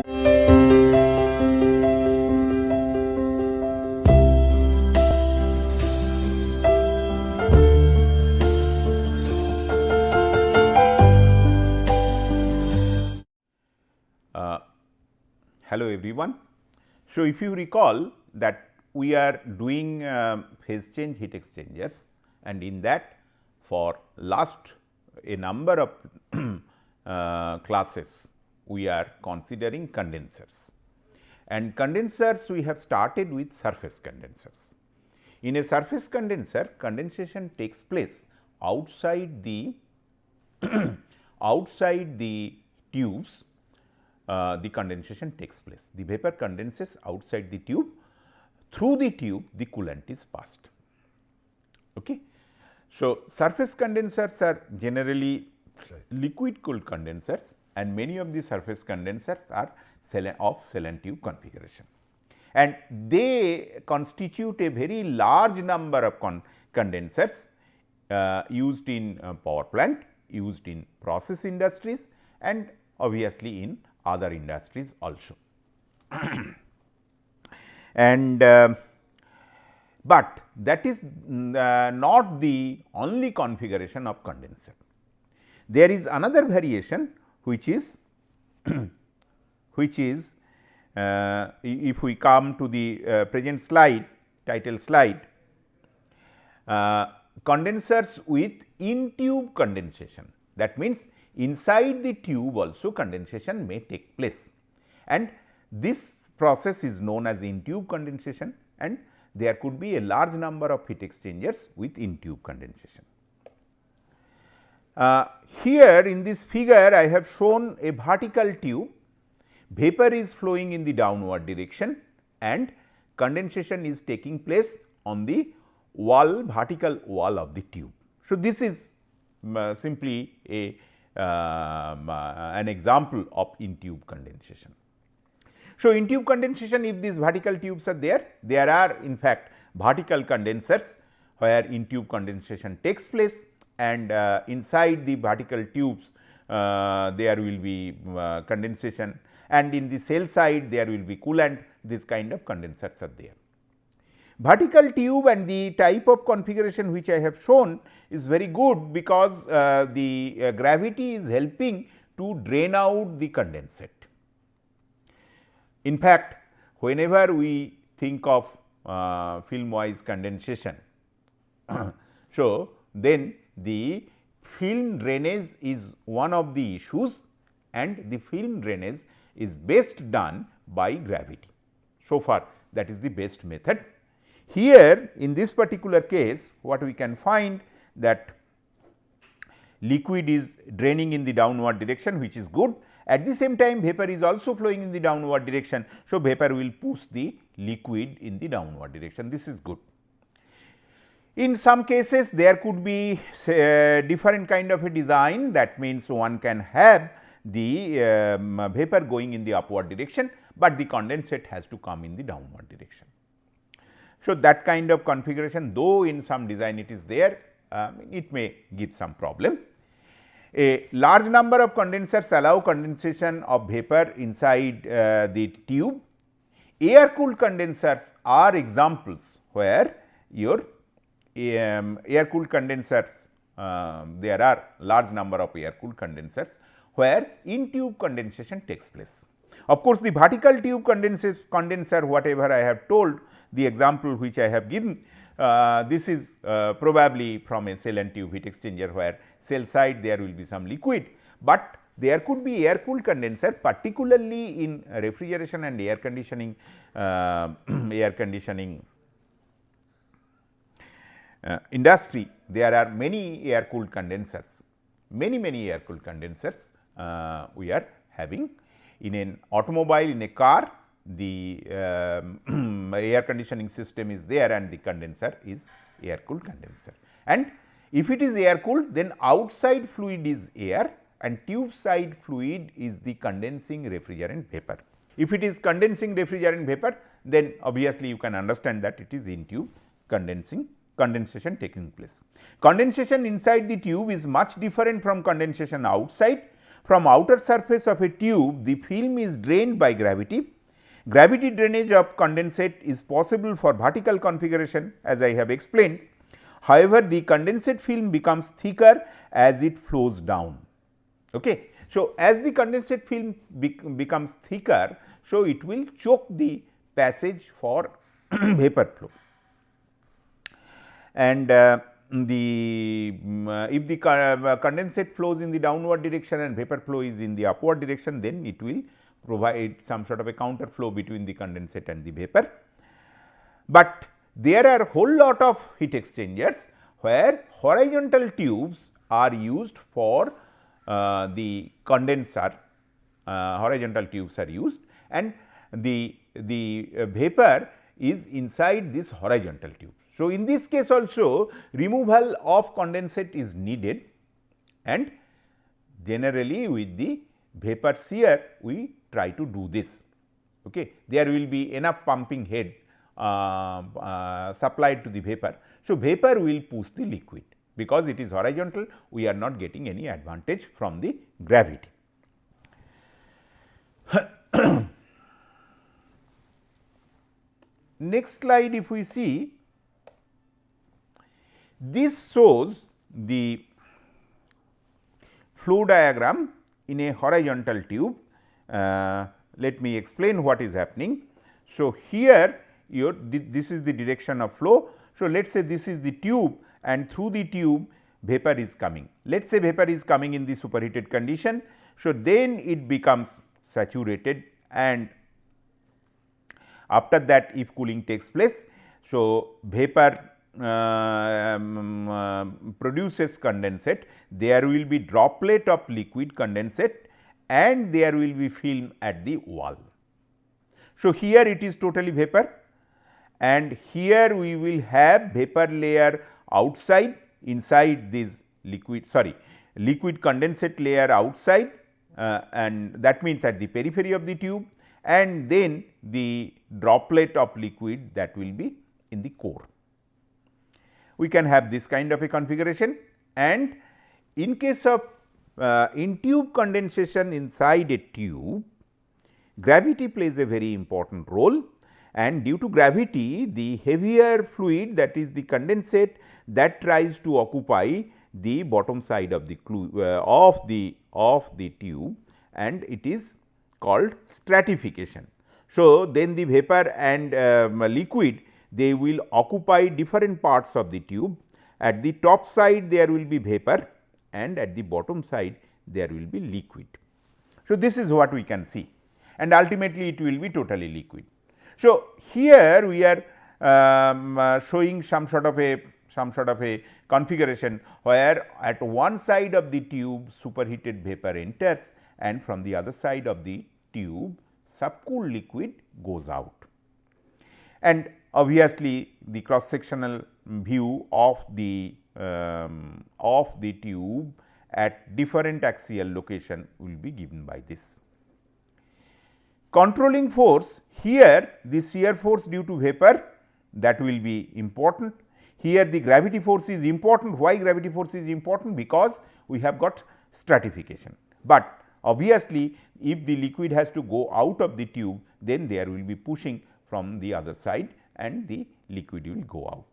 Hello everyone. So, if you recall that we are doing phase change heat exchangers, and in that for last a number of classes we are considering condensers, and condensers we have started with surface condensers. In a surface condenser, condensation takes place outside the outside the tubes. The condensation takes place. The vapor condenses outside the tube. Through the tube, the coolant is passed. Okay. So, surface condensers are generally liquid cooled condensers, and many of the surface condensers are of cell and tube configuration, and they constitute a very large number of condensers used in power plant, used in process industries, and obviously in other industries also. And but that is not the only configuration of condenser. There is another variation which is if we come to the present slide, title slide, condensers with in tube condensation. That means, inside the tube also condensation may take place, and this process is known as in tube condensation, and there could be a large number of heat exchangers with in tube condensation. Here in this figure I have shown a vertical tube, vapor is flowing in the downward direction and condensation is taking place on the wall, vertical wall of the tube. So, this is simply an example of in tube condensation. So, in tube condensation, if these vertical tubes are there are in fact vertical condensers where in tube condensation takes place, and inside the vertical tubes there will be condensation, and in the cell side there will be coolant. This kind of condensers are there. Vertical tube and the type of configuration which I have shown is very good, because the gravity is helping to drain out the condensate. In fact, whenever we think of film wise condensation, so then the film drainage is one of the issues, and the film drainage is best done by gravity. So far, that is the best method. Here in this particular case, what we can find that liquid is draining in the downward direction, which is good. At the same time, vapor is also flowing in the downward direction. So, vapor will push the liquid in the downward direction. This is good. In some cases, there could be different kind of a design. That means, one can have the vapor going in the upward direction, but the condensate has to come in the downward direction. So, that kind of configuration, though in some design it is there, it may give some problem. A large number of condensers allow condensation of vapor inside the tube. Air cooled condensers are examples where your air cooled condensers, there are large number of air cooled condensers where in tube condensation takes place. Of course, the vertical tube condenser whatever I have told, the example which I have given, this is probably from a cell and tube heat exchanger, where cell side there will be some liquid, but there could be air cooled condenser, particularly in refrigeration and air conditioning industry. There are many air cooled condensers, many air cooled condensers we are having. In an automobile, in a car, the air conditioning system is there and the condenser is air cooled condenser. And if it is air cooled, then outside fluid is air and tube side fluid is the condensing refrigerant vapor. If it is condensing refrigerant vapor, then obviously you can understand that it is in tube condensation taking place. Condensation inside the tube is much different from condensation outside. From outer surface of a tube, the film is drained by gravity. Gravity drainage of condensate is possible for vertical configuration, as I have explained. However, the condensate film becomes thicker as it flows down. Okay. So, as the condensate film becomes thicker, so it will choke the passage for vapor flow. And if the condensate flows in the downward direction and vapor flow is in the upward direction, then it will provide some sort of a counter flow between the condensate and the vapor. But there are whole lot of heat exchangers where horizontal tubes are used for the condenser, horizontal tubes are used, and the vapor is inside this horizontal tube. So, in this case also removal of condensate is needed, and generally with the vapor sear we try to do this. Okay. There will be enough pumping head supplied to the vapor. So, vapor will push the liquid, because it is horizontal, we are not getting any advantage from the gravity. Next slide, if we see, this shows the flow diagram in a horizontal tube. Let me explain what is happening. So, here this is the direction of flow. So, let us say this is the tube, and through the tube vapor is coming. Let us say vapor is coming in the superheated condition. So, then it becomes saturated, and after that if cooling takes place, so vapor produces condensate, there will be droplet of liquid condensate and there will be film at the wall. So, here it is totally vapor, and here we will have vapor layer outside, inside this liquid condensate layer outside, and that means at the periphery of the tube, and then the droplet of liquid that will be in the core. We can have this kind of a configuration, and in case of in tube condensation inside a tube, gravity plays a very important role, and due to gravity the heavier fluid, that is the condensate, that tries to occupy the bottom side of the tube, and it is called stratification. So, then the vapor and liquid, they will occupy different parts of the tube. At the top side there will be vapor, and at the bottom side there will be liquid. So, this is what we can see, and ultimately it will be totally liquid. So, here we are showing some sort of a configuration where at one side of the tube superheated vapor enters, and from the other side of the tube subcooled liquid goes out. And obviously, the cross sectional view of the tube at different axial location will be given by this. Controlling force, here the shear force due to vapor, that will be important. Here the gravity force is important. Why gravity force is important? Because we have got stratification, but obviously, if the liquid has to go out of the tube, then there will be pushing from the other side and the liquid will go out.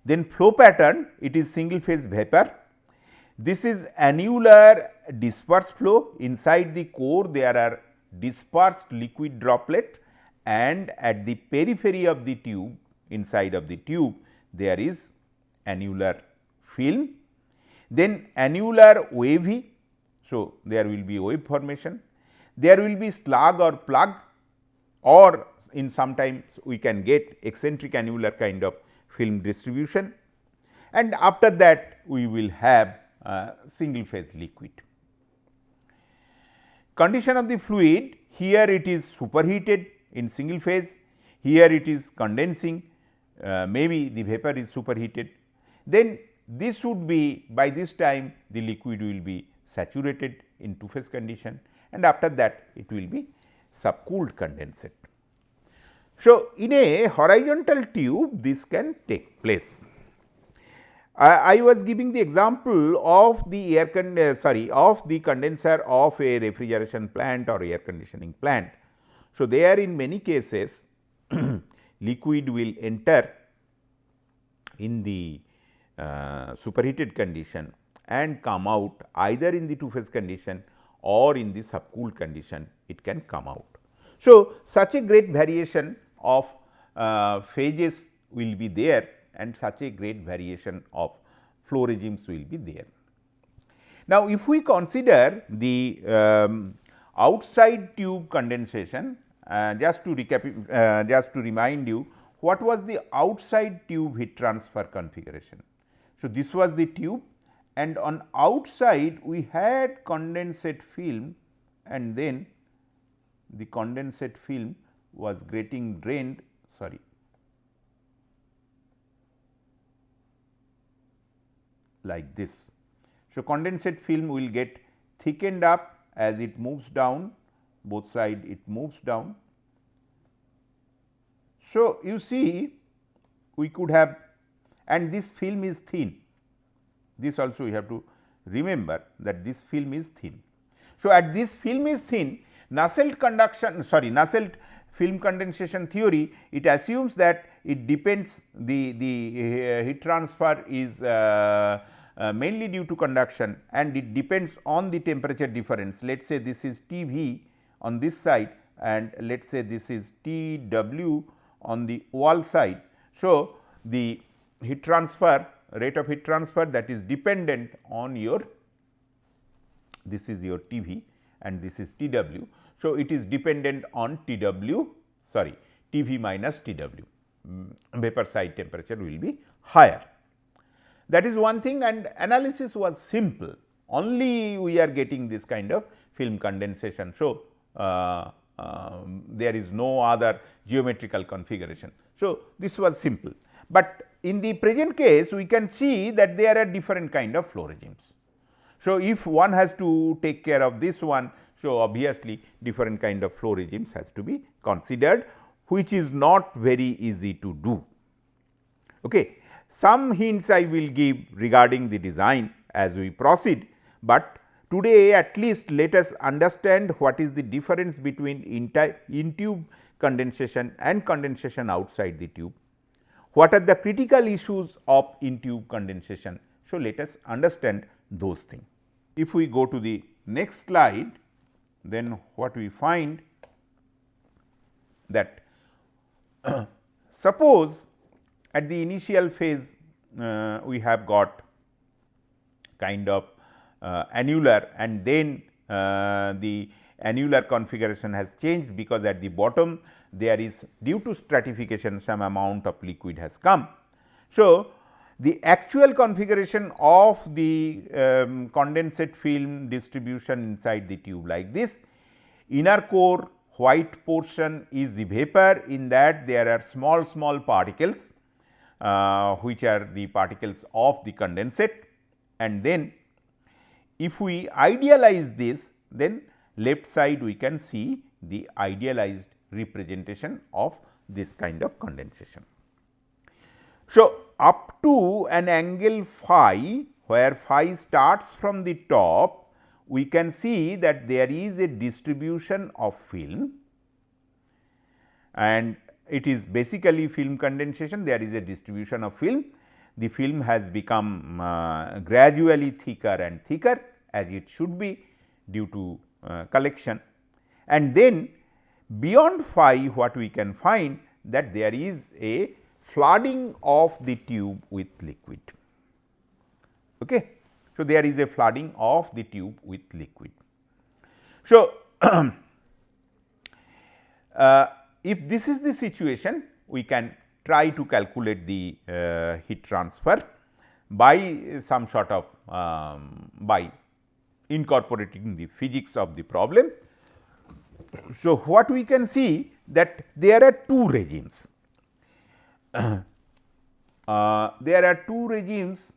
Then flow pattern, it is single phase vapor. This is annular dispersed flow. Inside the core there are dispersed liquid droplet, and at the periphery of the tube, inside of the tube, there is annular film. Then annular wavy. So, there will be wave formation, there will be slug or plug, or in sometimes we can get eccentric annular kind of film distribution, and after that we will have single phase liquid. Condition of the fluid, here it is superheated in single phase, here it is condensing, maybe the vapor is superheated, then this should be, by this time the liquid will be saturated in two phase condition, and after that it will be subcooled condensate. So, in a horizontal tube this can take place. I was giving the example of the of the condenser of a refrigeration plant or air conditioning plant. So, there in many cases liquid will enter in the superheated condition and come out either in the two phase condition or in the subcooled condition, it can come out. So, such a great variation of phases will be there and such a great variation of flow regimes will be there. Now, if we consider the outside tube condensation, just to recap, just to remind you what was the outside tube heat transfer configuration. So, this was the tube and on outside we had condensate film and then the condensate film was getting drained, like this. So, condensate film will get thickened up as it moves down, both side it moves down. So, you see we could have, and this film is thin, this also we have to remember that this film is thin. So, at this film is thin, Nusselt film condensation theory, it assumes that it depends the heat transfer is mainly due to conduction and it depends on the temperature difference. Let us say this is T v on this side and let us say this is T w on the wall side. So, the heat transfer rate of heat transfer that is dependent on your, this is your T v and this is T w. So, it is dependent on T w T v minus T w, vapor side temperature will be higher. That is one thing, and analysis was simple, only we are getting this kind of film condensation. So, there is no other geometrical configuration. So, this was simple, but in the present case we can see that there are different kind of flow regimes. So, if one has to take care of this one, so obviously different kind of flow regimes has to be considered, which is not very easy to do. Okay. Some hints I will give regarding the design as we proceed, but today at least let us understand what is the difference between in tube condensation and condensation outside the tube. What are the critical issues of in tube condensation? So, let us understand those things. If we go to the next slide, then what we find that suppose at the initial phase we have got kind of annular and then the annular configuration has changed because at the bottom there is due to stratification some amount of liquid has come. So, the actual configuration of the condensate film distribution inside the tube like this, inner core white portion is the vapor, in that there are small particles which are the particles of the condensate, and then if we idealize this, then left side we can see the idealized representation of this kind of condensation. So, up to an angle phi, where phi starts from the top, we can see that there is a distribution of film and it is basically film condensation, there is a distribution of film. The film has become gradually thicker and thicker as it should be due to collection, and then beyond phi what we can find that there is a flooding of the tube with liquid. Okay. So, there is a flooding of the tube with liquid. So, if this is the situation, we can try to calculate the heat transfer by some sort of by incorporating the physics of the problem. So, what we can see that there are two regimes. There are two regimes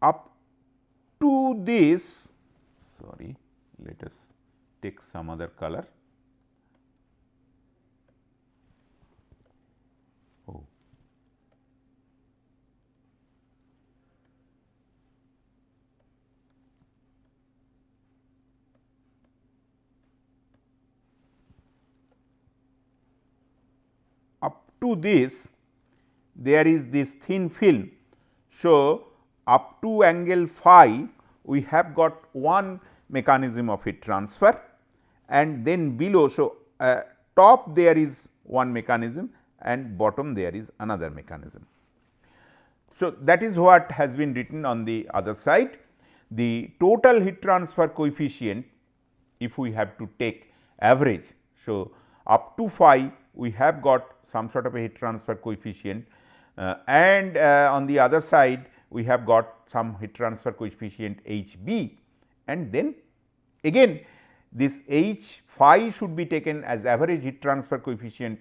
up to this, sorry, let us take some other color. to this there is this thin film. So, up to angle phi we have got one mechanism of heat transfer and then below. So, top there is one mechanism and bottom there is another mechanism. So, that is what has been written on the other side. The total heat transfer coefficient, if we have to take average. So, up to phi we have got some sort of a heat transfer coefficient and on the other side we have got some heat transfer coefficient H b, and then again this H phi should be taken as average heat transfer coefficient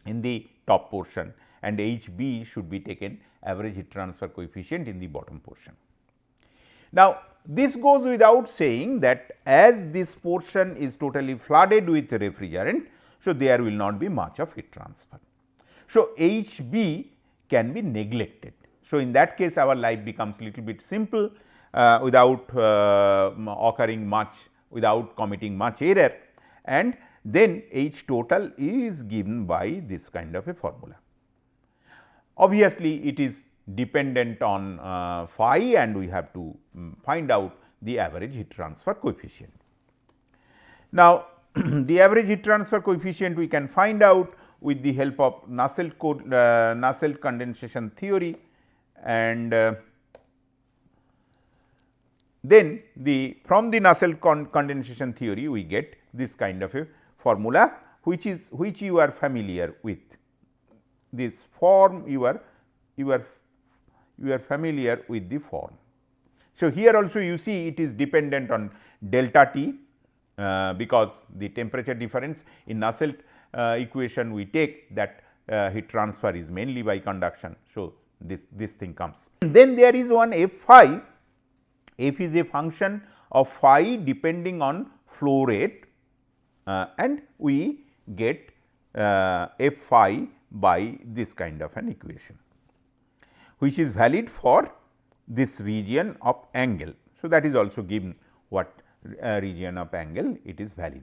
in the top portion and H b should be taken average heat transfer coefficient in the bottom portion. Now, this goes without saying that as this portion is totally flooded with refrigerant, so there will not be much of heat transfer. So, H b can be neglected. So, in that case our life becomes little bit simple without occurring much, without committing much error, and then H total is given by this kind of a formula. Obviously, it is dependent on phi and we have to find out the average heat transfer coefficient. Now, the average heat transfer coefficient we can find out with the help of Nusselt condensation theory, and then from the Nusselt condensation theory we get this kind of a formula which you are familiar with. This form you are familiar with the form. So, here also you see it is dependent on delta T because the temperature difference in Nusselt equation we take that heat transfer is mainly by conduction. So, this thing comes. Then there is one f phi. F is a function of phi depending on flow rate and we get f phi by this kind of an equation, which is valid for this region of angle. So, that is also given what region of angle it is valid.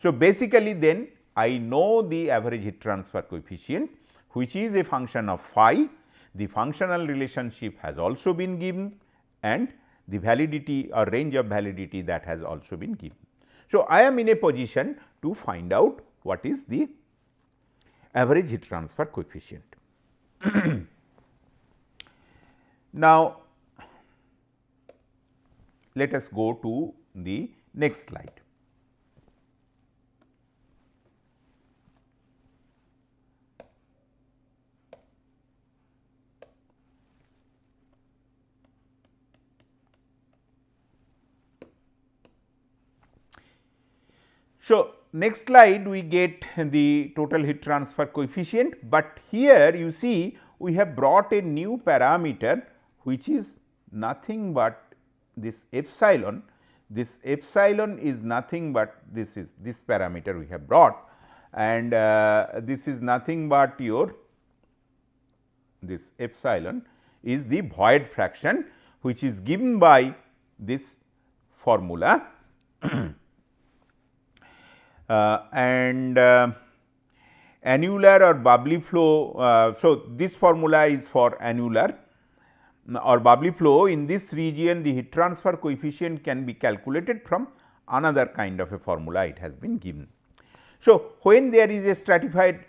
So, basically then I know the average heat transfer coefficient, which is a function of phi. The functional relationship has also been given and the validity or range of validity that has also been given. So, I am in a position to find out what is the average heat transfer coefficient. Now, let us go to the next slide. So, next slide we get the total heat transfer coefficient, but here you see we have brought a new parameter which is nothing but this epsilon. This epsilon is nothing but this is this parameter we have brought, and this is nothing but your this epsilon is the void fraction which is given by this formula. And annular or bubbly flow. So, this formula is for annular or bubbly flow. In this region the heat transfer coefficient can be calculated from another kind of a formula it has been given. So, when there is a stratified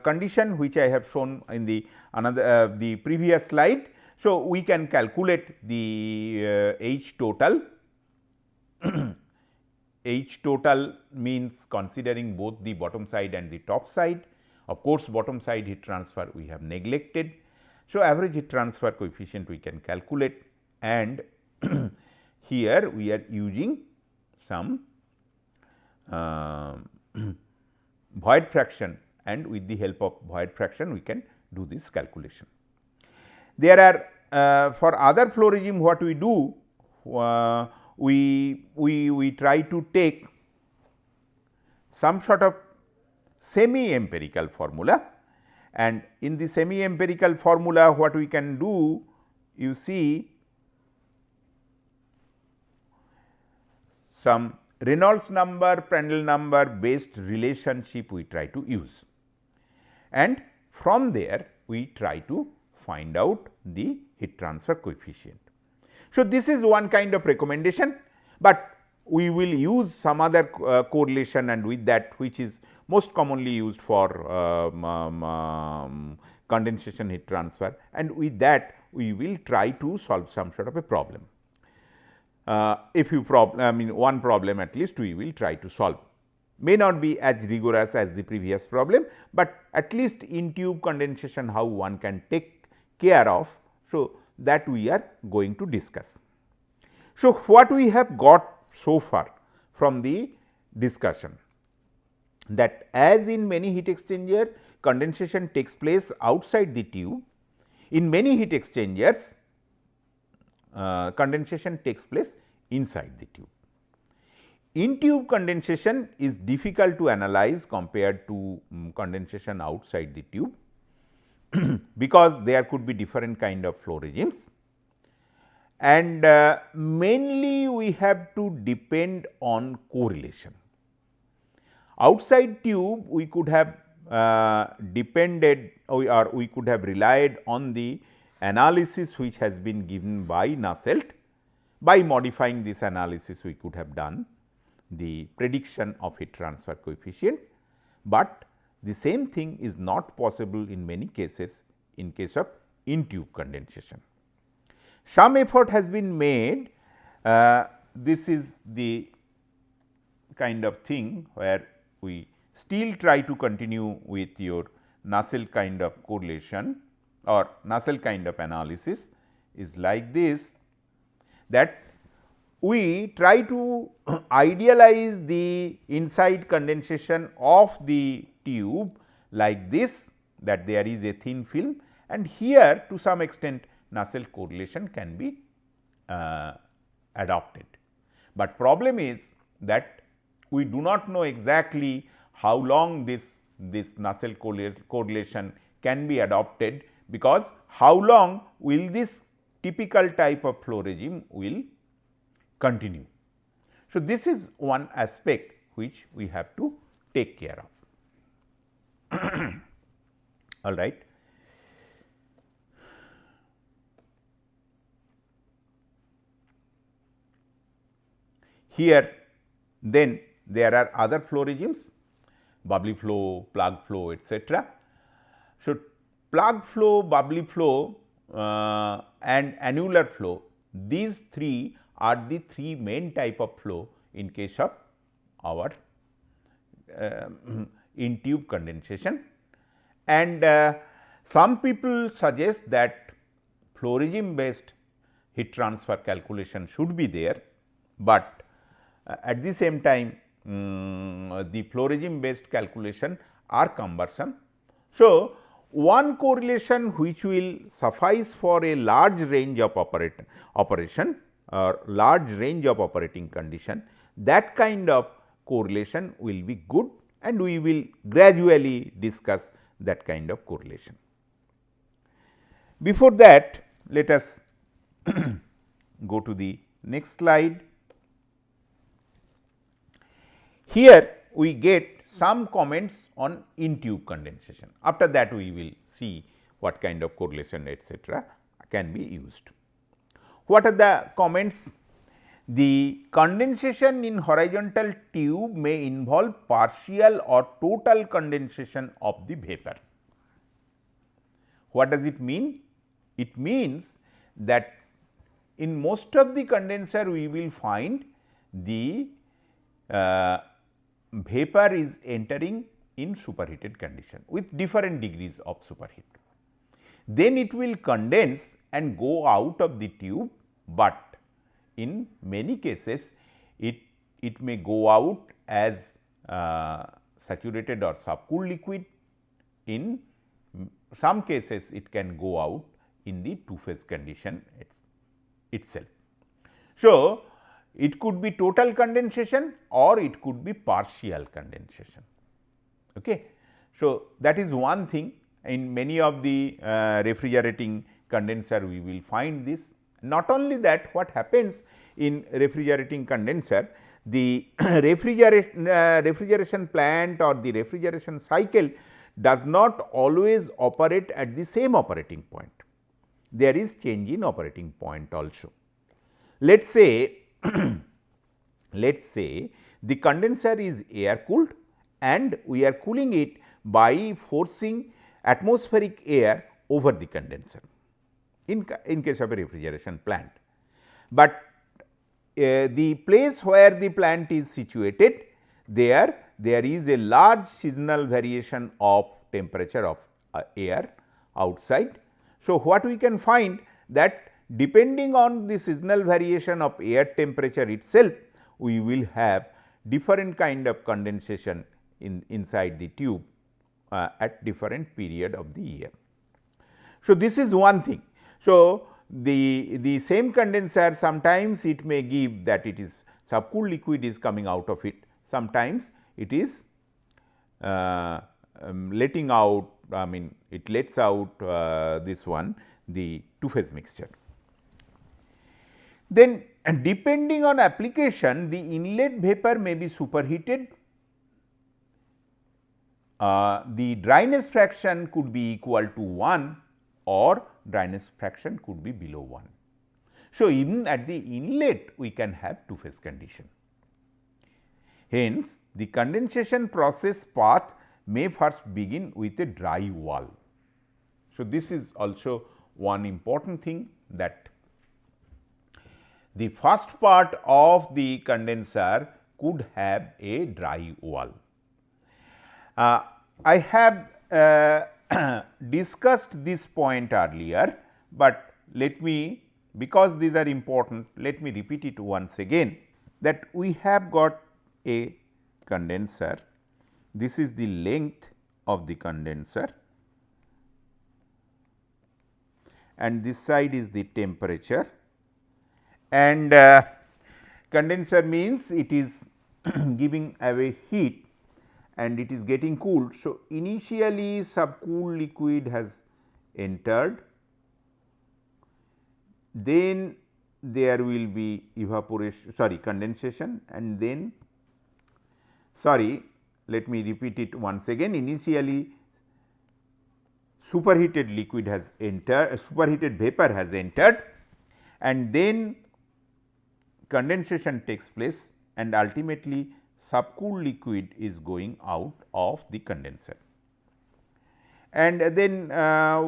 condition which I have shown in the the previous slide. So, we can calculate the H total. H total means considering both the bottom side and the top side. Of course, bottom side heat transfer we have neglected. So, average heat transfer coefficient we can calculate, and here we are using some void fraction, and with the help of void fraction we can do this calculation. There are for other flow regime what we do, we try to take some sort of semi empirical formula, and in the semi empirical formula what we can do, you see some Reynolds number, Prandtl number based relationship we try to use. and from there we try to find out the heat transfer coefficient. So, this is one kind of recommendation, but we will use some other correlation, and with that which is most commonly used for condensation heat transfer, and with that we will try to solve some sort of a problem. One problem at least we will try to solve. May not be as rigorous as the previous problem, but at least in tube condensation how one can take care of. So, that we are going to discuss. So, what we have got so far from the discussion, that as in many heat exchanger condensation takes place outside the tube, in many heat exchangers condensation takes place inside the tube. In tube condensation is difficult to analyze compared to condensation outside the tube because there could be different kind of flow regimes, and mainly we have to depend on correlation. Outside tube we could have depended or we could have relied on the analysis which has been given by Nusselt. By modifying this analysis we could have done the prediction of heat transfer coefficient, but the same thing is not possible in many cases in case of in tube condensation. Some effort has been made. This is the kind of thing where we still try to continue with your Nusselt kind of correlation or Nusselt kind of analysis is like this, that we try to idealize the inside condensation of the tube like this, that there is a thin film, and here to some extent Nusselt correlation can be adopted. But problem is that we do not know exactly how long this Nusselt correlation can be adopted, because how long will this typical type of flow regime will continue. So, this is one aspect which we have to take care of. All right. Here then there are other flow regimes, bubbly flow, plug flow, etc. So, plug flow, bubbly flow and annular flow, these three are the three main type of flow in case of our in tube condensation, and some people suggest that flow regime based heat transfer calculation should be there, but at the same time the flow regime based calculation are cumbersome. So, one correlation which will suffice for a large range of operation or large range of operating condition, that kind of correlation will be good, and we will gradually discuss that kind of correlation. Before that, let us go to the next slide. Here we get some comments on in tube condensation. After that, we will see what kind of correlation etc. can be used. What are the comments? The condensation in horizontal tube may involve partial or total condensation of the vapor. What does it mean? It means that in most of the condenser we will find the vapor is entering in superheated condition with different degrees of superheat. Then it will condense and go out of the tube, but in many cases it may go out as saturated or subcooled liquid. In some cases it can go out in the two phase condition itself. So, it could be total condensation or it could be partial condensation. Okay. So, that is one thing. In many of the refrigerating condenser we will find this. Not only that, what happens in refrigerating condenser, the refrigeration plant or the refrigeration cycle does not always operate at the same operating point. There is change in operating point also. Let us say let us say the condenser is air cooled and we are cooling it by forcing atmospheric air over the condenser in case of a refrigeration plant. But the place where the plant is situated, there is a large seasonal variation of temperature of air outside. So, what we can find that depending on the seasonal variation of air temperature itself, we will have different kind of condensation inside the tube at different period of the year. So, this is one thing. So, the same condenser, sometimes it may give that it is subcooled liquid is coming out of it, sometimes it is letting out, I mean it lets out this one, the two phase mixture. Then depending on application, the inlet vapor may be superheated, the dryness fraction could be equal to 1 or dryness fraction could be below 1. So, even at the inlet we can have two phase condition. Hence, the condensation process path may first begin with a dry wall. So, this is also one important thing, that the first part of the condenser could have a dry wall. I have discussed this point earlier, but let me, because these are important, let me repeat it once again, that we have got a condenser. This is the length of the condenser and this side is the temperature, and condenser means it is giving away heat and it is getting cooled. So, initially subcooled liquid has entered, then there will be evaporation, condensation, and then let me repeat it once again. Initially superheated liquid has entered, superheated vapor has entered, and then condensation takes place and ultimately subcooled liquid is going out of the condenser. And then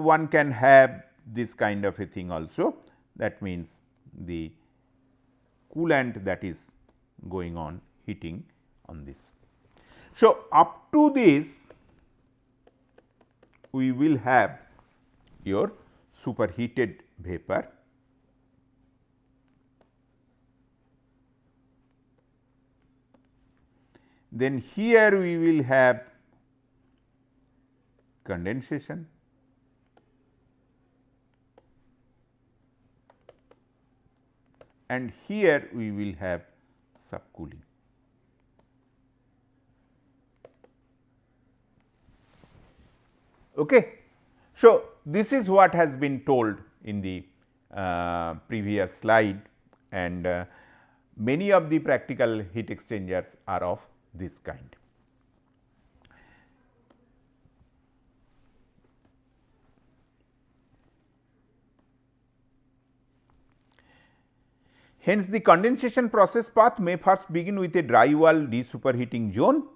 one can have this kind of a thing also, that means the coolant that is going on heating on this. So, up to this we will have your superheated vapor, then here we will have condensation, and here we will have subcooling. Okay. So, this is what has been told in the previous slide, and many of the practical heat exchangers are of this kind. Hence, the condensation process path may first begin with a dry wall desuperheating zone,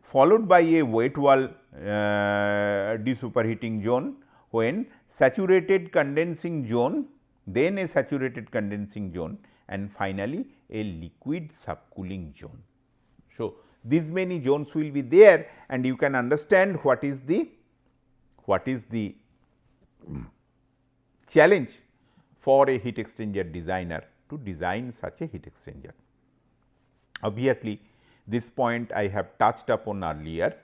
followed by a wet wall desuperheating zone, when saturated condensing zone, then a saturated condensing zone, and finally, a liquid subcooling zone. So, these many zones will be there, and you can understand what is the challenge for a heat exchanger designer to design such a heat exchanger. Obviously, this point I have touched upon earlier.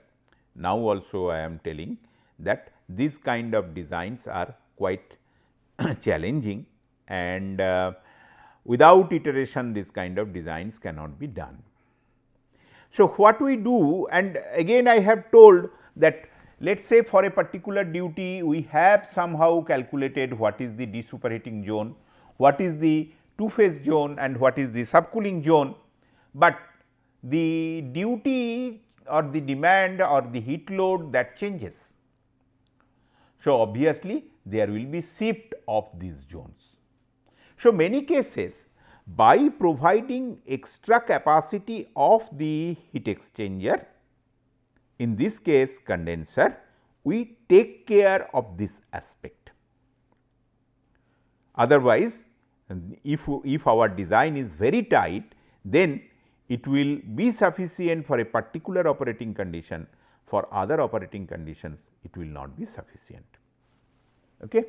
Now, also I am telling that these kind of designs are quite challenging, and without iteration this kind of designs cannot be done. So, what we do, and again I have told that let us say for a particular duty we have somehow calculated what is the desuperheating zone, what is the two phase zone, and what is the subcooling zone, but the duty or the demand or the heat load that changes. So, obviously, there will be shift of these zones. So, many cases by providing extra capacity of the heat exchanger, in this case condenser, we take care of this aspect. Otherwise, if our design is very tight, then it will be sufficient for a particular operating condition, for other operating conditions it will not be sufficient. Okay.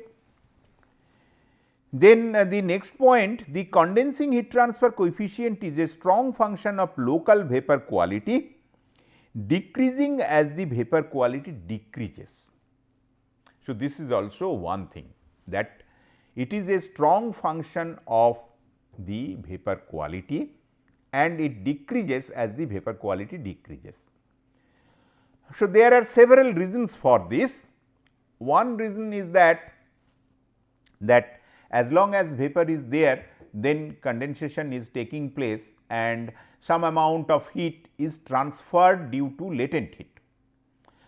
Then the next point, the condensing heat transfer coefficient is a strong function of local vapor quality, decreasing as the vapor quality decreases. So, this is also one thing, that it is a strong function of the vapor quality and it decreases as the vapor quality decreases. So, there are several reasons for this. One reason is that as long as vapor is there, then condensation is taking place and some amount of heat is transferred due to latent heat.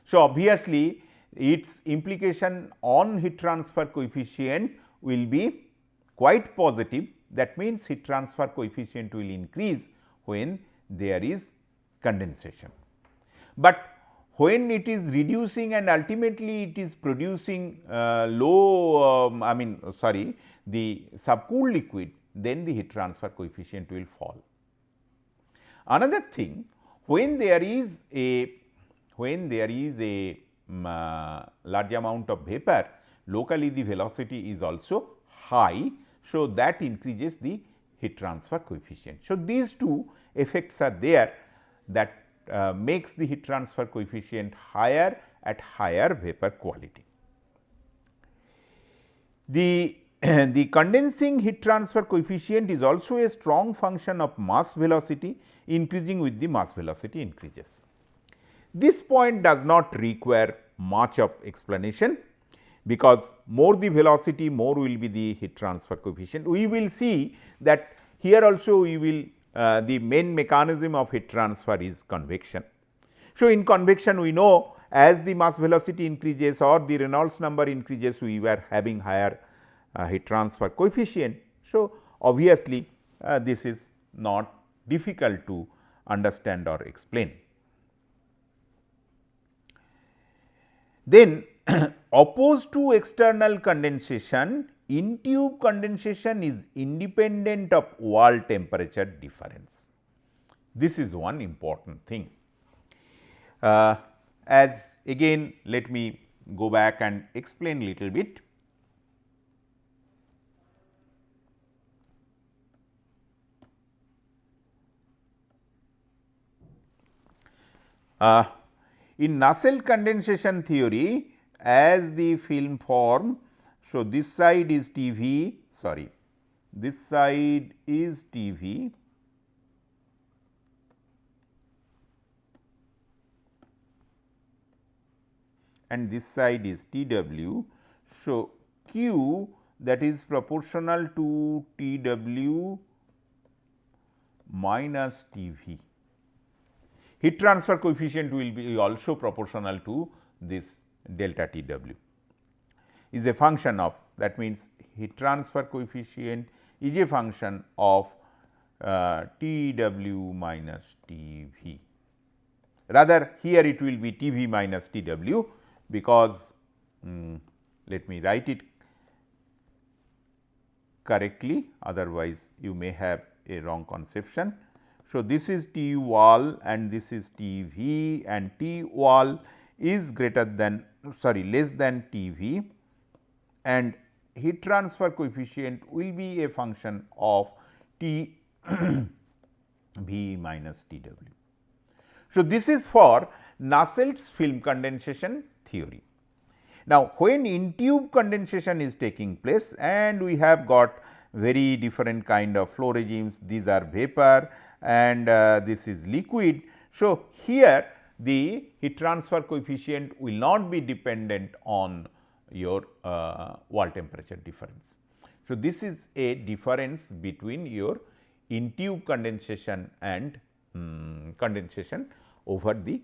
So, obviously, its implication on heat transfer coefficient will be quite positive. That means, heat transfer coefficient will increase when there is condensation. But when it is reducing and ultimately it is producing the subcooled liquid, then the heat transfer coefficient will fall. Another thing, when there is a large amount of vapor, locally the velocity is also high. So, that increases the heat transfer coefficient. So, these two effects are there that makes the heat transfer coefficient higher at higher vapor quality. The condensing heat transfer coefficient is also a strong function of mass velocity, increasing with the mass velocity increases. This point does not require much of explanation, because more the velocity, more will be the heat transfer coefficient. We will see that here also we will the main mechanism of heat transfer is convection. So, in convection we know as the mass velocity increases or the Reynolds number increases, we were having higher heat transfer coefficient. So, obviously, this is not difficult to understand or explain. Then opposed to external condensation, in tube condensation is independent of wall temperature difference. This is one important thing. As again, let me go back and explain little bit. In Nusselt condensation theory, as the film form, so this side is TV, sorry, this side is TV and this side is TW. So, Q that is proportional to TW minus TV. Heat transfer coefficient will be also proportional to this delta TW, is a function of, that means, heat transfer coefficient is a function of TW minus TV. Rather here it will be TV minus TW, because let me write it correctly, otherwise you may have a wrong conception. So, this is T wall and this is TV, and T wall is greater than less than TV, and heat transfer coefficient will be a function of T V minus TW. So, this is for Nusselt's film condensation theory. Now, when in tube condensation is taking place and we have got very different kind of flow regimes, these are vapor and this is liquid. So, here the heat transfer coefficient will not be dependent on your wall temperature difference. So, this is a difference between your in tube condensation and condensation over the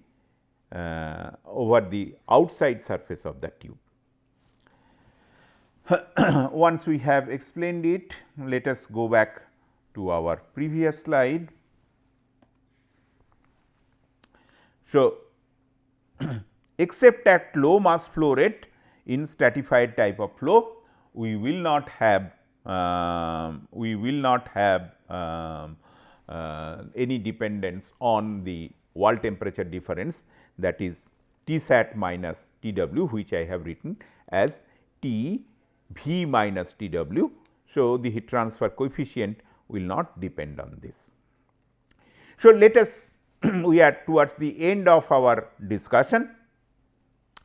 over the outside surface of the tube. Once we have explained it, let us go back to our previous slide. So, except at low mass flow rate in stratified type of flow, we will not have any dependence on the wall temperature difference, that is T sat minus T w, which I have written as T v minus T w. So, the heat transfer coefficient will not depend on this. So, let us we are towards the end of our discussion.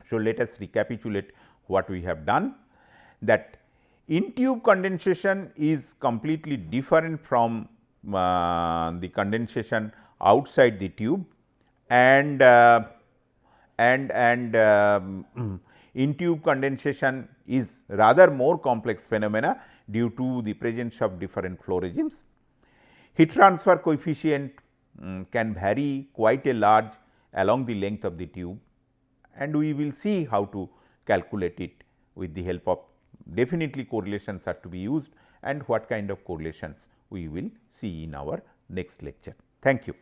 So, let us recapitulate what we have done, that in tube condensation is completely different from the condensation outside the tube, and in tube condensation is rather more complex phenomena due to the presence of different flow regimes. Heat transfer coefficient can vary quite a large along the length of the tube, and we will see how to calculate it with the help of definitely correlations are to be used, and what kind of correlations we will see in our next lecture. Thank you.